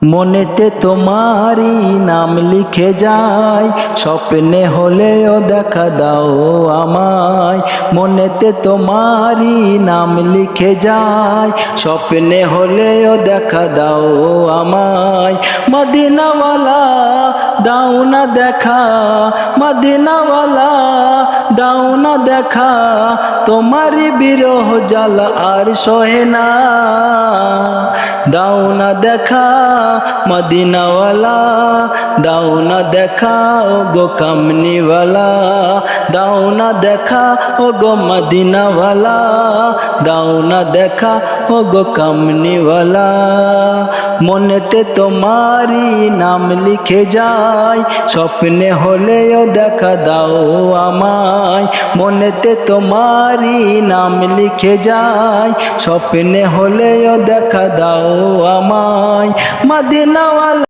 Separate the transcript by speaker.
Speaker 1: মনেতে তোমারই নাম লিখে যায়, স্বপ্নে হলেও দেখা দাও আমায়। মনেতে তোমারই নাম লিখে যায়, স্বপ্নে হলেও দেখা দাও আমায়। মদিনাওয়ালা দাও না দেখা, মদিনাওয়ালা দাও না দেখা, তোমারই বিরহ জ্বালা আর সহে না। দাও না দেখা মদিনাওয়ালা, দাও না দেখা ও গো কামনিওয়ালা, দাও না দেখা ও গো মদিনাওয়ালা, দাও না দেখা ও গো কামনিওয়ালা। মনেতে তোমারই নাম লিখে যায়, স্বপ্নে হলেও দেখা দাও আমায়। মনেতে তোমারই নাম লিখে যায়, স্বপ্নে হলেও দেখা দাও আমায়। মদিনাওয়ালা